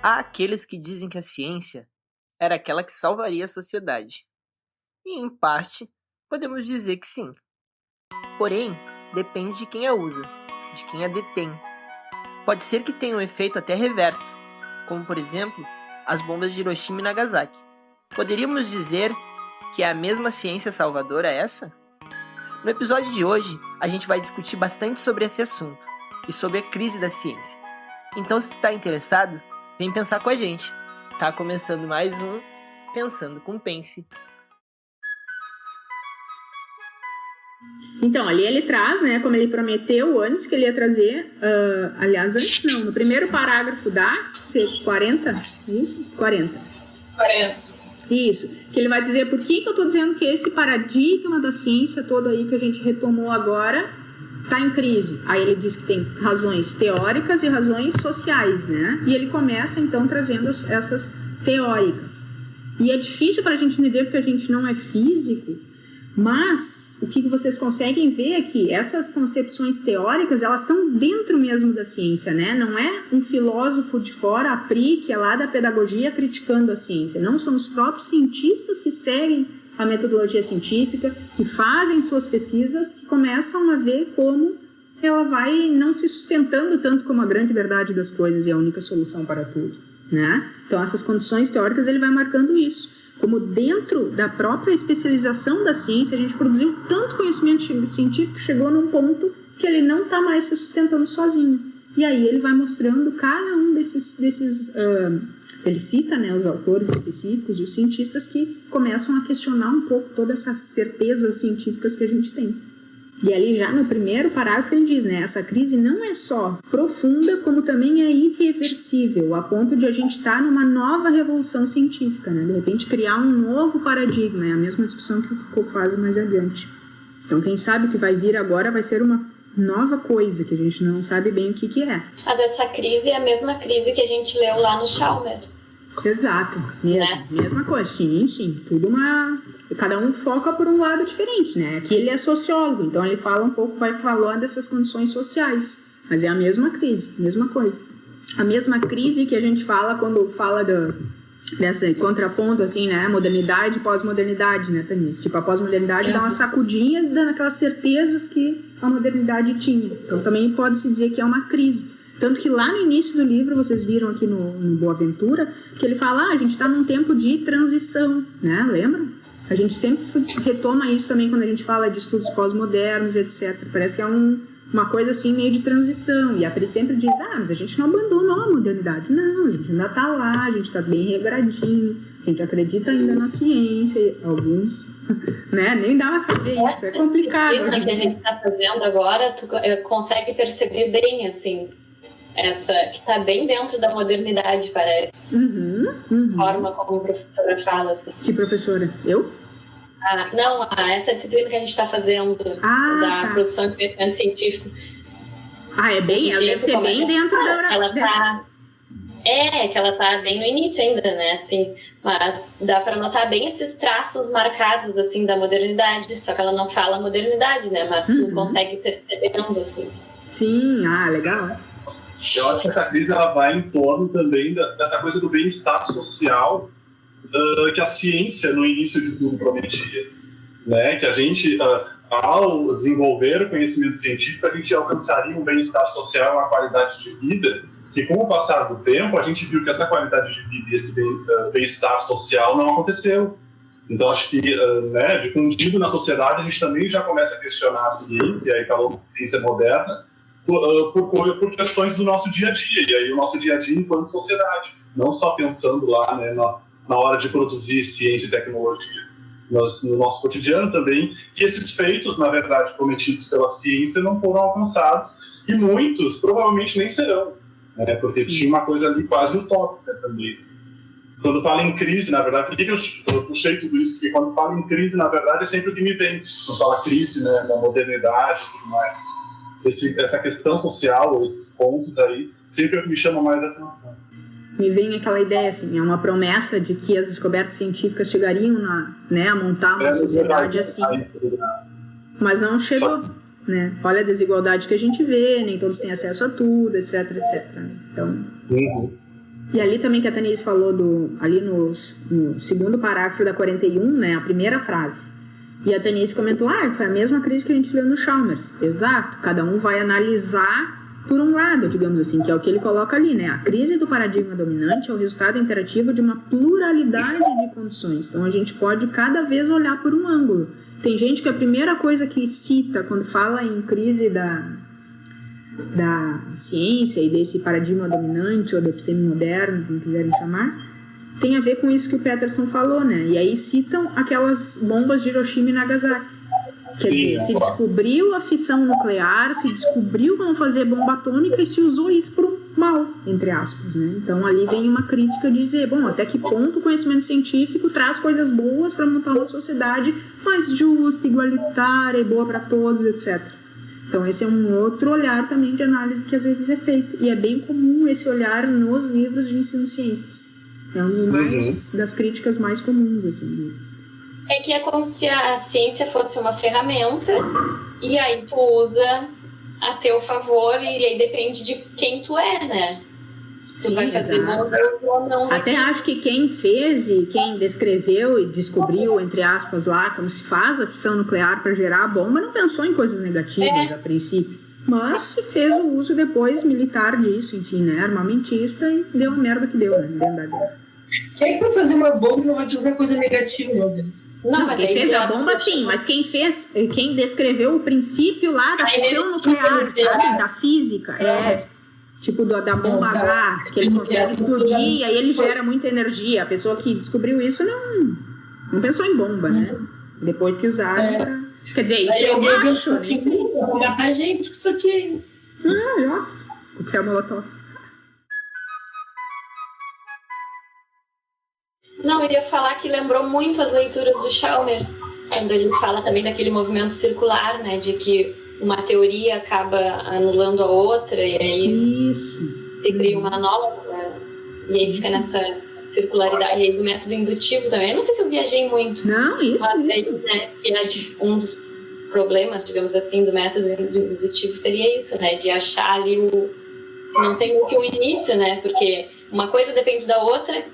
Há aqueles que dizem que a ciência era aquela que salvaria a sociedade. E, em parte, podemos dizer que sim. Porém, depende de quem a usa, de quem a detém. Pode ser que tenha um efeito até reverso, como, por exemplo, as bombas de Hiroshima e Nagasaki. Poderíamos dizer que é a mesma ciência salvadora essa? No episódio de hoje, a gente vai discutir bastante sobre esse assunto e sobre a crise da ciência. Então, se tu tá interessado, vem pensar com a gente. Tá começando mais um Pensando com Pense. Então, ali ele traz, né, como ele prometeu antes que ele ia trazer, aliás, antes não, no primeiro parágrafo da 40, isso? 40. Isso, que ele vai dizer por que eu estou dizendo que esse paradigma da ciência todo aí que a gente retomou agora está em crise. Aí ele diz que tem razões teóricas e razões sociais, né? E ele começa então trazendo essas teóricas. E é difícil para a gente entender porque a gente não é físico, mas o que vocês conseguem ver é que essas concepções teóricas, elas estão dentro mesmo da ciência, né? Não é um filósofo de fora, a Pri, que é lá da pedagogia, criticando a ciência. Não, são os próprios cientistas que seguem a metodologia científica, que fazem suas pesquisas, que começam a ver como ela vai não se sustentando tanto como a grande verdade das coisas e a única solução para tudo, né? Então, essas condições teóricas, ele vai marcando isso. Como dentro da própria especialização da ciência, a gente produziu tanto conhecimento científico que chegou num ponto que ele não está mais se sustentando sozinho. E aí ele vai mostrando cada um desses ele cita, né, os autores específicos e os cientistas que começam a questionar um pouco todas essas certezas científicas que a gente tem. E ali já no primeiro parágrafo ele diz, né, essa crise não é só profunda, como também é irreversível, a ponto de a gente estar numa nova revolução científica, né, de repente criar um novo paradigma, é a mesma discussão que o Foucault faz mais adiante. Então quem sabe o que vai vir agora vai ser uma nova coisa, que a gente não sabe bem o que é. Mas essa crise é a mesma crise que a gente leu lá no Chalmers. Exato, mesma coisa, sim, tudo cada um foca por um lado diferente, né? Aqui ele é sociólogo, então ele fala um pouco, vai falando dessas condições sociais, mas é a mesma crise, mesma coisa. A mesma crise que a gente fala quando fala dessa contraponto, assim, né? Modernidade e pós-modernidade, né, Tanis? Tipo, a pós-modernidade dá uma sacudinha dando aquelas certezas que a modernidade tinha. Então também pode-se dizer que é uma crise. Tanto que lá no início do livro, vocês viram aqui no Boaventura, que ele fala, a gente está num tempo de transição, né? Lembram? A gente sempre retoma isso também quando a gente fala de estudos pós-modernos, etc. Parece que é uma coisa assim meio de transição. E a Pri sempre diz, mas a gente não abandonou a modernidade. Não, a gente ainda está lá, a gente está bem regradinho, a gente acredita ainda na ciência, alguns, né? Nem dá mais para dizer isso, é complicado. O que a gente está fazendo agora, tu consegue perceber bem, assim, essa que está bem dentro da modernidade, parece. Forma como a professora fala, assim. Que professora? Eu? Não, essa disciplina que a gente está fazendo da produção de conhecimento científico. É bem? Ela deve ser bem dentro da hora. Que ela tá bem no início ainda, né? Assim, mas dá para notar bem esses traços marcados, assim, da modernidade. Só que ela não fala modernidade, né? Mas tu consegue percebendo, assim. Sim, legal. Eu acho que essa crise ela vai em torno também dessa coisa do bem-estar social que a ciência no início de tudo prometia, né? Que a gente, ao desenvolver o conhecimento científico, a gente alcançaria um bem-estar social, uma qualidade de vida, que com o passar do tempo a gente viu que essa qualidade de vida e esse bem-estar social não aconteceu. Então acho que, difundido na sociedade, a gente também já começa a questionar a ciência, aí falou de ciência moderna, por questões do nosso dia a dia, e aí o nosso dia a dia enquanto sociedade, não só pensando lá, né, na hora de produzir ciência e tecnologia, mas no nosso cotidiano também, que esses feitos, na verdade, prometidos pela ciência não foram alcançados, e muitos provavelmente nem serão, né, porque tinha uma coisa ali quase utópica também. Quando falo em crise, na verdade, por que eu puxei tudo isso? Porque quando falo em crise, na verdade, é sempre o que me vem. Quando fala crise, né, da modernidade e tudo mais. Essa questão social, esses pontos aí, sempre é o que me chama mais a atenção. Me vem aquela ideia, assim, é uma promessa de que as descobertas científicas chegariam a montar uma sociedade assim. Mas não chegou, né? Olha a desigualdade que a gente vê, nem todos têm acesso a tudo, etc, etc. Então, E ali também que a Tanise falou, ali no segundo parágrafo da 41, né, a primeira frase. E a Tanise comentou, foi a mesma crise que a gente leu no Chalmers. Exato, cada um vai analisar por um lado, digamos assim, que é o que ele coloca ali, né? A crise do paradigma dominante é o resultado interativo de uma pluralidade de condições. Então a gente pode cada vez olhar por um ângulo. Tem gente que a primeira coisa que cita quando fala em crise da ciência e desse paradigma dominante ou da episteme moderna, como quiserem chamar, tem a ver com isso que o Peterson falou, né? E aí citam aquelas bombas de Hiroshima e Nagasaki. Quer dizer, se descobriu a fissão nuclear, se descobriu como fazer bomba atômica e se usou isso por um mal, entre aspas, né? Então ali vem uma crítica de dizer, bom, até que ponto o conhecimento científico traz coisas boas para montar uma sociedade mais justa, igualitária e boa para todos, etc. Então esse é um outro olhar também de análise que às vezes é feito. E é bem comum esse olhar nos livros de ensino de ciências. É um dos das críticas mais comuns, assim. É que é como se a ciência fosse uma ferramenta e aí tu usa a teu favor e aí depende de quem tu é, né? Sim, exato. Até acho que quem fez e quem descreveu e descobriu, entre aspas, lá, como se faz a fissão nuclear para gerar a bomba, não pensou em coisas negativas a princípio. Mas se fez o uso depois militar disso, enfim, né? Armamentista, e deu a merda que deu, né? Dentro da guerra. Quem vai fazer uma bomba não vai dizer coisa negativa, meu Deus. Não, quem fez a bomba sim, mas quem descreveu o princípio lá da fissão nuclear, sabe? Da física, tipo da bomba H, que ele consegue explodir e aí ele gera muita energia. A pessoa que descobriu isso não pensou em bomba, né? Depois que usaram pra... Quer dizer, isso eu acho, né? Vou matar a gente com isso aqui. O que é Molotov? Não, eu ia falar que lembrou muito as leituras do Chalmers, quando ele fala também daquele movimento circular, né, de que uma teoria acaba anulando a outra e aí se cria uma nova, e aí fica nessa circularidade, e aí do método indutivo também. Eu não sei se eu viajei muito. Não, isso. Né, que um dos problemas, digamos assim, do método indutivo seria isso, né, de achar ali não tem o que o início, né, porque uma coisa depende da outra.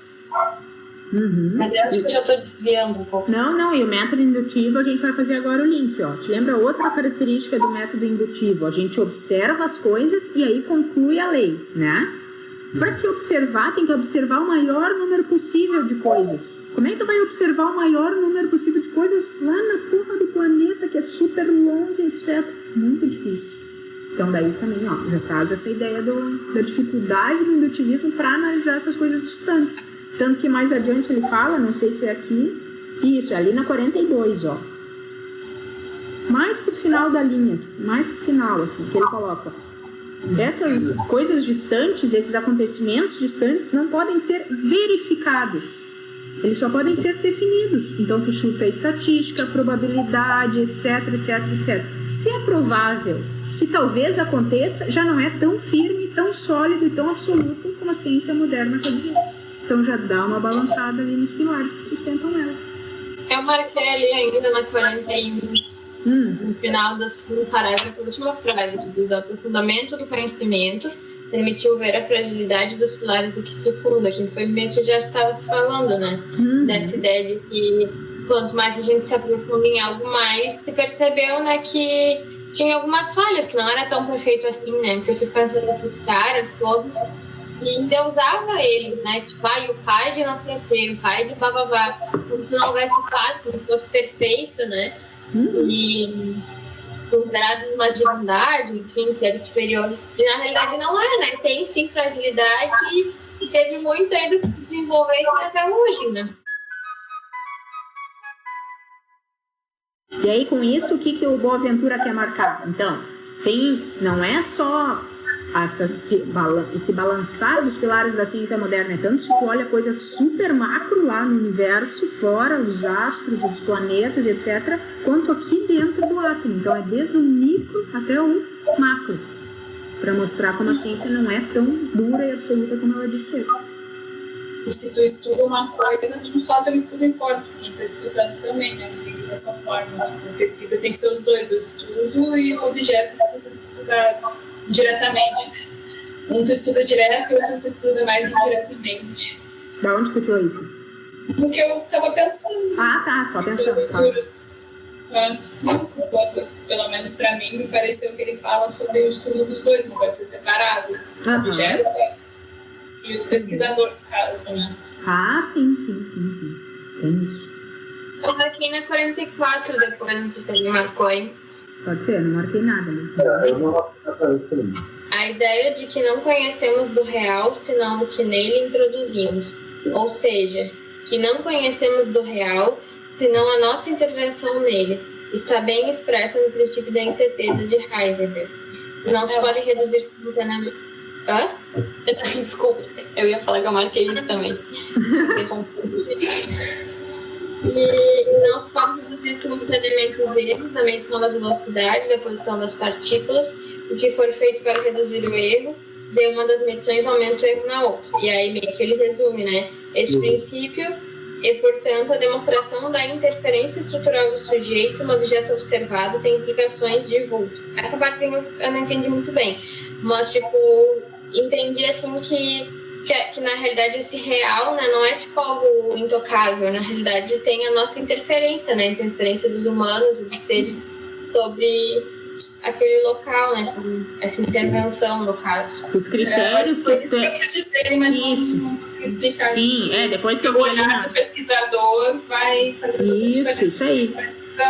Mas eu acho que eu já estou desviando um pouco. Não, e o método indutivo a gente vai fazer agora o link, ó. Te lembra outra característica do método indutivo? A gente observa as coisas e aí conclui a lei, né? Para te observar, tem que observar o maior número possível de coisas. Como é que tu vai observar o maior número possível de coisas lá na porra do planeta, que é super longe, etc? Muito difícil. Então daí também, ó, já traz essa ideia da dificuldade do indutivismo para analisar essas coisas distantes. Tanto que mais adiante ele fala, não sei se é aqui, isso, é ali na 42, ó. Mais pro final da linha, mais pro final, assim, que ele coloca. Essas coisas distantes, esses acontecimentos distantes não podem ser verificados. Eles só podem ser definidos. Então tu chuta a estatística, a probabilidade, etc, etc, etc. Se é provável, se talvez aconteça, já não é tão firme, tão sólido e tão absoluto como a ciência moderna quer dizer. Então já dá uma balançada ali nos pilares que sustentam ela. Eu marquei ali ainda na 41, no final do segundo parágrafo, a última frase, do aprofundamento do conhecimento permitiu ver a fragilidade dos pilares em que se funda, que foi meio que já estava se falando, né? Dessa ideia de que quanto mais a gente se aprofunda em algo, mais se percebeu, né, que tinha algumas falhas, que não era tão perfeito assim, né? Porque eu fui fazendo essas caras todos e ainda usava eles, né? Tipo, o pai de não sei o quê, o pai de bababá, como se não houvesse fato, como se fosse perfeito, né? E considerados uma divindade, enfim, seres superiores. E na realidade não é, né? Tem sim fragilidade e teve muito ainda que desenvolver até hoje, né? E aí, com isso, o que o Boaventura quer marcar? Então, não é só esse balançar dos pilares da ciência moderna, é tanto se tu olha coisas super macro lá no universo, fora, os astros, os planetas, etc., quanto aqui dentro do átomo. Então, é desde o micro até o macro, para mostrar como a ciência não é tão dura e absoluta como ela diz ser. E se tu estuda uma coisa, não só teu estudo importa, quem está estudando também, né? Dessa forma, a pesquisa tem que ser os dois, o estudo e o objeto que está sendo estudado diretamente. Um tu estuda direto e outro tu estuda mais indiretamente. Da onde tu tirou isso? No que eu tava pensando. Ah, tá, só pensando. Tá. Pelo menos pra mim, me pareceu que ele fala sobre o estudo dos dois, não pode ser separado. O objeto e o pesquisador, no caso, né? Ah, sim. Tem isso. Eu marquei na 44 depois, não sei se alguém marcou aí. Pode ser, não marquei nada ali. Eu não marquei isso também. A ideia de que não conhecemos do real, senão o que nele introduzimos. Ou seja, que não conhecemos do real, senão a nossa intervenção nele. Está bem expressa no princípio da incerteza de Heisenberg. Não se pode reduzir simultaneamente... Hã? Desculpa, eu ia falar que eu marquei isso também. E não se pode reduzir simultaneamente os erros na medição da velocidade, da posição das partículas. O que for feito para reduzir o erro de uma das medições aumenta o erro na outra. E aí meio que ele resume, né? Este princípio e, portanto, a demonstração da interferência estrutural do sujeito no objeto observado tem implicações de vulto. Essa partezinha eu não entendi muito bem, mas, tipo, entendi, assim, que na realidade esse real, né, não é, tipo, algo intocável. Na realidade tem a nossa interferência, né, a interferência dos humanos e dos seres sobre aquele local, né, sobre essa intervenção, no caso. Os critérios que tem... Eu quis dizer, mas isso. Não consegui explicar. Sim, depois que eu vou olhar o pesquisador vai fazer isso aí.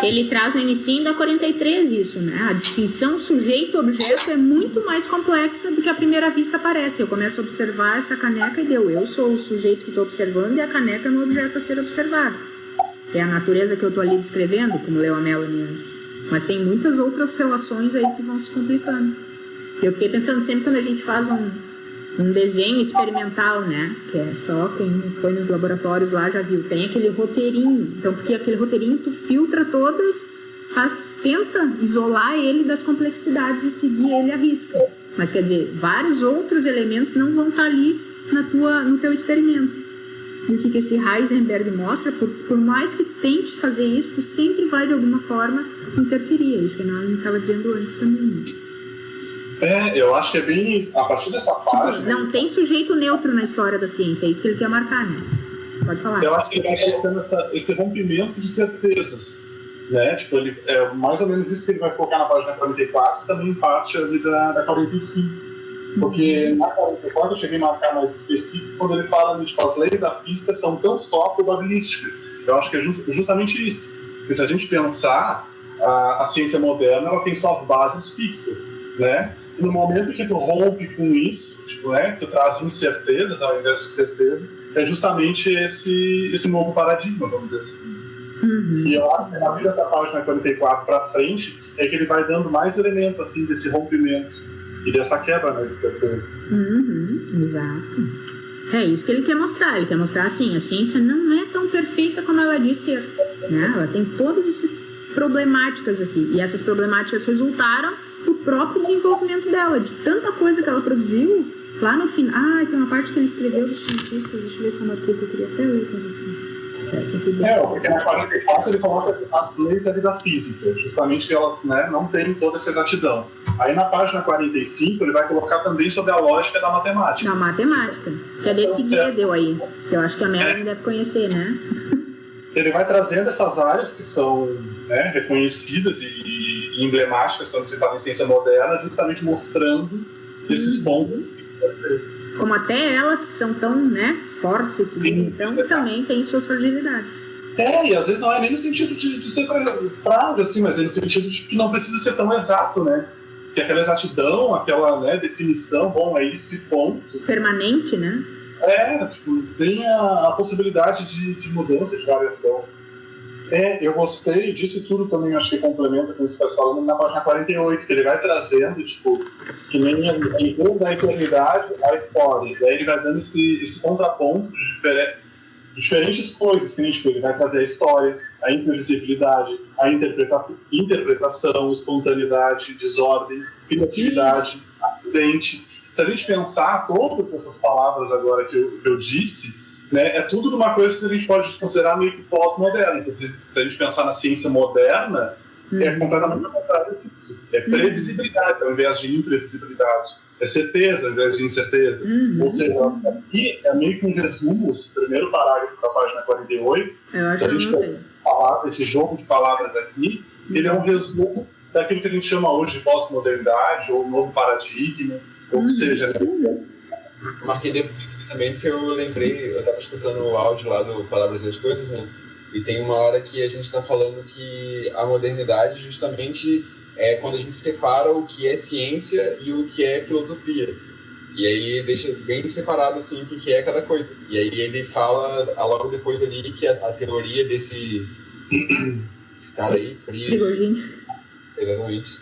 Ele traz no início da 43 isso, né? A distinção sujeito-objeto é muito mais complexa do que à primeira vista parece. Eu começo a observar essa caneca e deu. Eu sou o sujeito que estou observando e a caneca é o objeto a ser observado. É a natureza que eu estou ali descrevendo, como leu a Melanie antes. Mas tem muitas outras relações aí que vão se complicando. Eu fiquei pensando sempre quando a gente faz um desenho experimental, né? Que é só quem foi nos laboratórios lá já viu. Tem aquele roteirinho. Então, porque aquele roteirinho tu filtra todas, tenta isolar ele das complexidades e seguir ele à risca. Mas quer dizer, vários outros elementos não vão estar ali no teu experimento. E o que esse Heisenberg mostra, por mais que tente fazer isso, tu sempre vai de alguma forma interferir. É isso que a Melanie estava dizendo antes também. Eu acho que é bem a partir dessa página. Não tem sujeito neutro na história da ciência, é isso que ele quer marcar, né? Pode falar. Eu acho que ele vai colocando esse rompimento de certezas, né? Tipo, ele, mais ou menos isso que ele vai colocar na página 44, também parte ali da 45. Porque na 44 eu cheguei a marcar mais específico quando ele fala de tipo, as leis da física são tão só probabilísticas. Eu acho que é justamente isso. Porque se a gente pensar, a ciência moderna ela tem suas bases fixas, né? E no momento que tu rompe com isso, tipo, né, tu traz incertezas ao invés de certeza, é justamente esse novo paradigma, vamos dizer assim. E eu acho que na vida da página 44 para frente é que ele vai dando mais elementos assim desse rompimento e dessa quebra, né, de certeza. Exato. É isso que ele quer mostrar. Ele quer mostrar assim, a ciência não é tão perfeita como ela diz ser, né? Ela tem todas essas problemáticas aqui. E essas problemáticas resultaram do próprio desenvolvimento dela, de tanta coisa que ela produziu. Lá no final... tem uma parte que ele escreveu dos cientistas. Deixa eu ver se eu marquei, que eu queria até ler para você. Porque na 44 ele coloca as leis ali da física, justamente que elas, né, não têm toda essa exatidão. Aí na página 45 ele vai colocar também sobre a lógica da matemática. Da matemática, que é desse Gödel aí, que eu acho que a Melanie deve conhecer, né? Ele vai trazendo essas áreas que são, né, reconhecidas e emblemáticas quando se fala em ciência moderna, justamente mostrando esses pontos. Como até elas que são tão, né, fortes, então também tem suas fragilidades. E às vezes não é nem no sentido de ser frágil, assim, mas é no sentido de que não precisa ser tão exato, né? Que aquela exatidão, aquela, né, definição, bom, é isso e ponto. Permanente, né? Tipo, tem a possibilidade de mudança, de variação. Eu gostei disso tudo também, acho que complementa com isso que você está falando na página 48, que ele vai trazendo, tipo, que nem em vez da eternidade, a história. E aí ele vai dando esse contraponto de diferentes coisas, que nem, tipo, ele vai trazer a história, a imprevisibilidade, a interpretação, espontaneidade, desordem, criatividade, acidente. Se a gente pensar todas essas palavras agora que eu disse, né, é tudo numa coisa que a gente pode considerar meio que pós-moderna. Se a gente pensar na ciência moderna, é completamente ao contrário disso. É previsibilidade ao invés de imprevisibilidade. é certeza ao invés de incerteza. Ou seja, aqui é meio que um resumo, esse primeiro parágrafo da página 48. Se a gente falar desse jogo de palavras aqui, ele é um resumo daquilo que a gente chama hoje de pós-modernidade ou novo paradigma, ou seja, né? Eu marquei depois também porque eu lembrei, eu estava escutando o áudio lá do Palavras e as Coisas, né? E tem uma hora que a gente está falando que a modernidade justamente é quando a gente separa o que é ciência e o que é filosofia. E aí deixa bem separado assim o que é cada coisa. E aí ele fala logo depois ali que a teoria desse cara aí, Prigogine. Exatamente.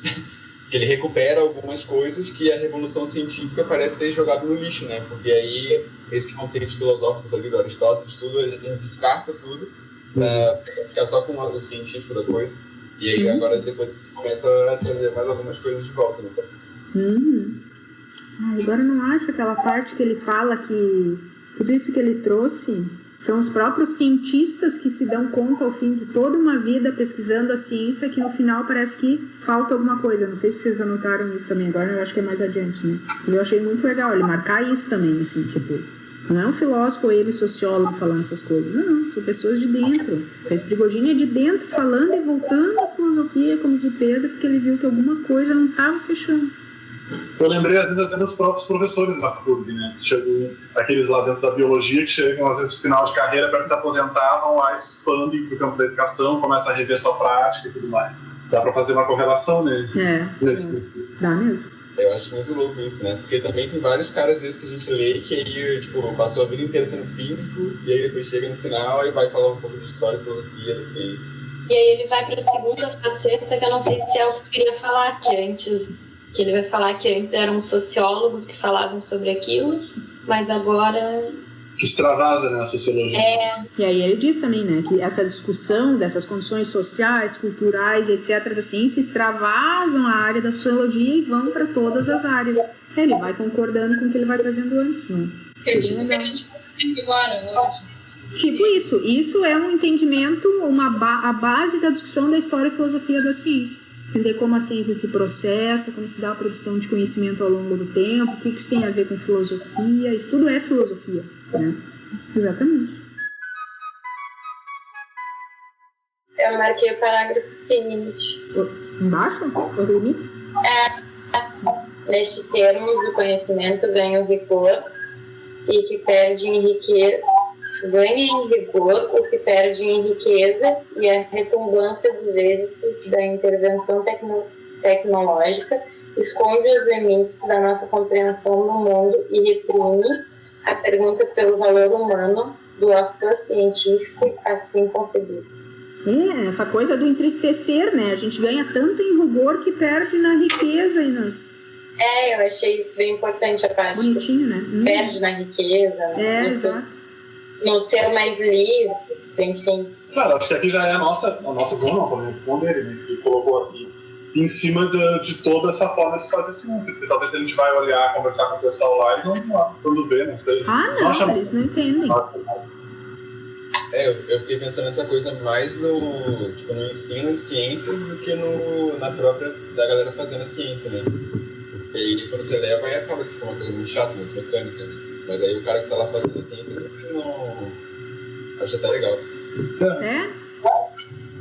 Ele recupera algumas coisas que a revolução científica parece ter jogado no lixo, né? Porque aí esses conceitos filosóficos ali do Aristóteles, tudo, a gente descarta tudo para ficar só com o científico da coisa. E aí agora depois começa a trazer mais algumas coisas de volta, né? Agora eu não acho aquela parte que ele fala que tudo isso que ele trouxe são os próprios cientistas que se dão conta ao fim de toda uma vida pesquisando a ciência que no final parece que falta alguma coisa. Não sei se vocês anotaram isso também agora, eu acho que é mais adiante, né? Mas eu achei muito legal ele marcar isso também, assim, tipo, não é um filósofo ou ele sociólogo falando essas coisas, não, são pessoas de dentro. Esse Prigogine é de dentro falando e voltando à filosofia, como diz o Pedro, porque ele viu que alguma coisa não estava fechando. Eu lembrei, às vezes, até dos próprios professores da FURB, né? Chegam aqueles lá dentro da biologia que chegam, às vezes, no final de carreira, para que se aposentavam, lá se expandem para o campo da educação, começam a rever sua prática e tudo mais. Dá para fazer uma correlação, né? Dá mesmo. Eu acho muito louco isso, né? Porque também tem vários caras desses que a gente lê que aí, tipo, passou a vida inteira sendo físico e aí depois chega no final e vai falar um pouco de história e filosofia da ciência. E aí ele vai para a segunda faceta, que eu não sei se é o que tu queria falar, que ele vai falar que antes eram sociólogos que falavam sobre aquilo, mas agora... Que extravasa, né, a sociologia. E aí ele diz também, né, que essa discussão dessas condições sociais, culturais, etc., da ciência, extravasam a área da sociologia e vão para todas as áreas. Ele vai concordando com o que ele vai trazendo antes, né? É tipo o que a gente está fazendo agora hoje. Tipo isso é um entendimento, a base da discussão da história e filosofia da ciência. Entender como a ciência se processa, como se dá a produção de conhecimento ao longo do tempo, o que isso tem a ver com filosofia, isso tudo é filosofia, né? Exatamente. Eu marquei o parágrafo seguinte. Embaixo? Os limites? Nestes termos, do conhecimento ganha o rigor e que perde em riqueza. Ganha em rigor o que perde em riqueza e a retumbância dos êxitos da intervenção tecnológica esconde os limites da nossa compreensão do mundo e reprime a pergunta pelo valor humano do ato científico assim concebido. Essa coisa do entristecer, né? A gente ganha tanto em rigor que perde na riqueza e nas... Eu achei isso bem importante, a parte. Bonitinho, né? Perde na riqueza. Exato. No ser mais livre, enfim. Claro, acho que aqui já é a nossa visão, a visão dele, né, que ele colocou aqui, em cima de toda essa forma de fazer ciência. Porque talvez a gente vai olhar, conversar com o pessoal lá e não lá, quando vê, não sei. Eles não entendem. Eu fiquei pensando nessa coisa mais no ensino de ciências do que na própria da galera fazendo a ciência, né? Porque aí quando você leva, aí acaba de ficar uma coisa muito chata, muito mecânica, né? Mas aí o cara que tá lá fazendo a ciência não... acho até legal.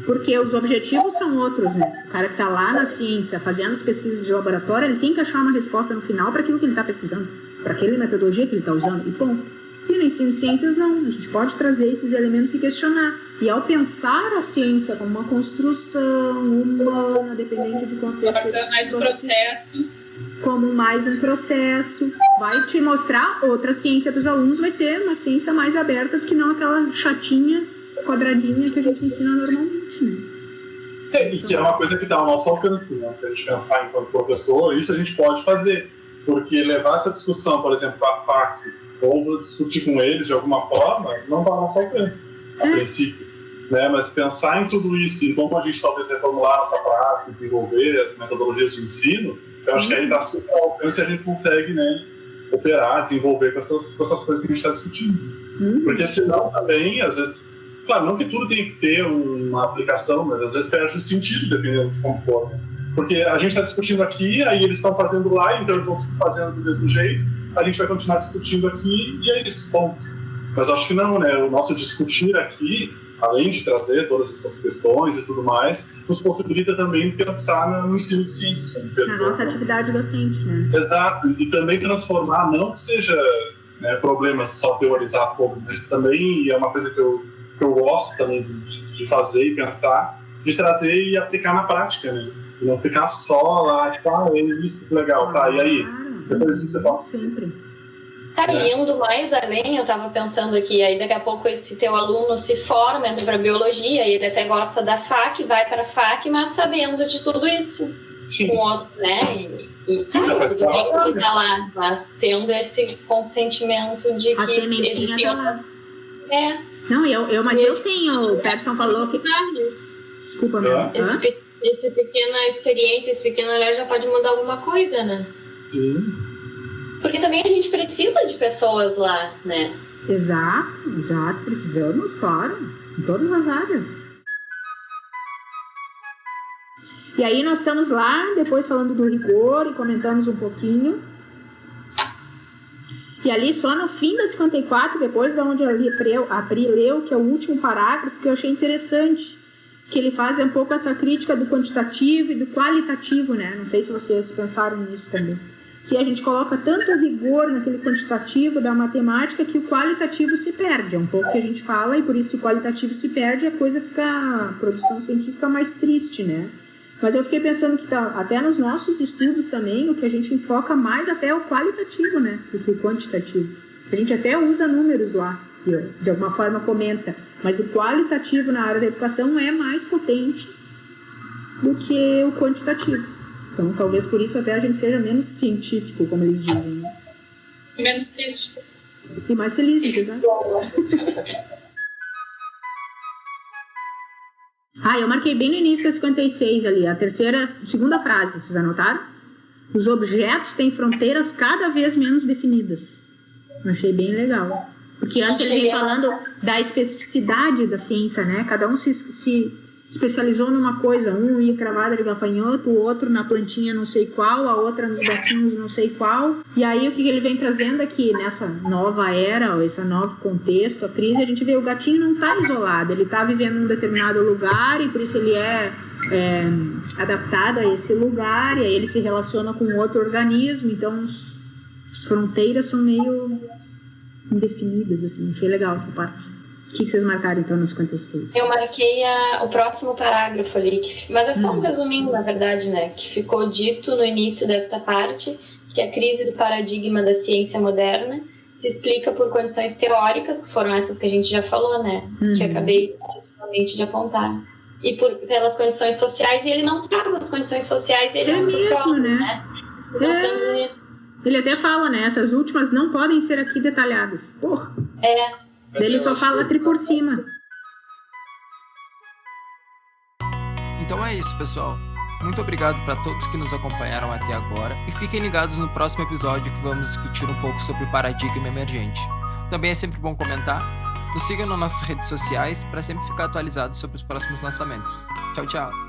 Porque os objetivos são outros, né? O cara que tá lá na ciência, fazendo as pesquisas de laboratório, ele tem que achar uma resposta no final para aquilo que ele tá pesquisando, para aquela metodologia que ele tá usando, e ponto. E no ensino de ciências, não. A gente pode trazer esses elementos e questionar. E ao pensar a ciência como uma construção humana, dependente de contexto social, como mais um processo, vai te mostrar outra ciência para os alunos, vai ser uma ciência mais aberta do que não aquela chatinha, quadradinha que a gente ensina normalmente, né? E que é uma coisa que dá ao nosso alcance, né? Se a gente pensar enquanto professor, isso a gente pode fazer, porque levar essa discussão, por exemplo, para a FAC, ou discutir com eles de alguma forma, não dá ao nosso alcance, a princípio. Né? Mas pensar em tudo isso, em como a gente talvez reformular nossa prática, desenvolver as metodologias de ensino, eu acho que aí dá super alcance e a gente consegue, né, operar, desenvolver com essas coisas que a gente está discutindo. Porque senão também, às vezes, claro, não que tudo tem que ter uma aplicação, mas às vezes perde o sentido, dependendo de como for. Né? Porque a gente está discutindo aqui, aí eles estão fazendo lá, então eles vão fazendo do mesmo jeito, a gente vai continuar discutindo aqui e é isso, ponto. Mas acho que não, né? O nosso discutir aqui, além de trazer todas essas questões e tudo mais, nos possibilita também pensar no ensino de ciências. Na nossa atividade docente, né? Exato, e também transformar, não que seja, né, problema só teorizar pouco, mas também é uma coisa que eu gosto também de fazer e pensar, de trazer e aplicar na prática, né? E não ficar só lá, tipo, é isso, que legal, tá, e aí? Depois disso você fala. Sempre. Tá, indo mais além, eu tava pensando aqui, aí daqui a pouco esse teu aluno se forma, entra pra biologia, e ele até gosta da FAC, vai pra FAC, mas sabendo de tudo isso. Sim. Com outro, né? E tudo bem que ele tá lá, mas tendo esse consentimento de que... A sementinha tá lá. É. Não, mas eu tenho, o Persson falou que... Desculpa, meu. Essa pequena experiência, esse pequeno olhar já pode mudar alguma coisa, né? Sim. Porque também a gente precisa de pessoas lá, né? Exato, precisamos, claro, em todas as áreas. E aí nós estamos lá, depois falando do rigor e comentamos um pouquinho. E ali só no fim da 54, depois de onde a Pri leu, que é o último parágrafo, que eu achei interessante, que ele faz um pouco essa crítica do quantitativo e do qualitativo, né? Não sei se vocês pensaram nisso também. Que a gente coloca tanto rigor naquele quantitativo da matemática que o qualitativo se perde. É um pouco que a gente fala, e por isso o qualitativo se perde, a produção científica mais triste, né? Mas eu fiquei pensando que até nos nossos estudos também, o que a gente enfoca mais até é o qualitativo, né? Do que o quantitativo. A gente até usa números lá, de alguma forma comenta, mas o qualitativo na área da educação é mais potente do que o quantitativo. Então, talvez por isso até a gente seja menos científico, como eles dizem. Né? E menos tristes. E mais felizes, exato. Eu marquei bem no início da 56 ali, segunda frase, vocês anotaram? Os objetos têm fronteiras cada vez menos definidas. Eu achei bem legal. Porque antes ele vem falando da especificidade da ciência, né? Cada um se especializou numa coisa, um ia cravada de gafanhoto, o outro na plantinha não sei qual, a outra nos gatinhos não sei qual. E aí o que ele vem trazendo aqui, nessa nova era, esse novo contexto, a crise, a gente vê o gatinho não está isolado, ele está vivendo em um determinado lugar e por isso ele é adaptado a esse lugar, e aí ele se relaciona com outro organismo, então as fronteiras são meio indefinidas, assim. Achei legal essa parte. O que vocês marcaram, então, no 56? Eu marquei o próximo parágrafo ali, mas é só um resuminho, na verdade, né? Que ficou dito no início desta parte, que a crise do paradigma da ciência moderna se explica por condições teóricas, que foram essas que a gente já falou, né? Que acabei de apontar. E pelas condições sociais, e ele não traz as condições sociais, ele é um sociólogo, né? Ele até fala, né? Essas últimas não podem ser aqui detalhadas. Porra! Ele só fala por cima. Então é isso, pessoal. Muito obrigado para todos que nos acompanharam até agora e fiquem ligados no próximo episódio que vamos discutir um pouco sobre o paradigma emergente. Também é sempre bom comentar. Nos sigam nas nossas redes sociais para sempre ficar atualizado sobre os próximos lançamentos. Tchau, tchau!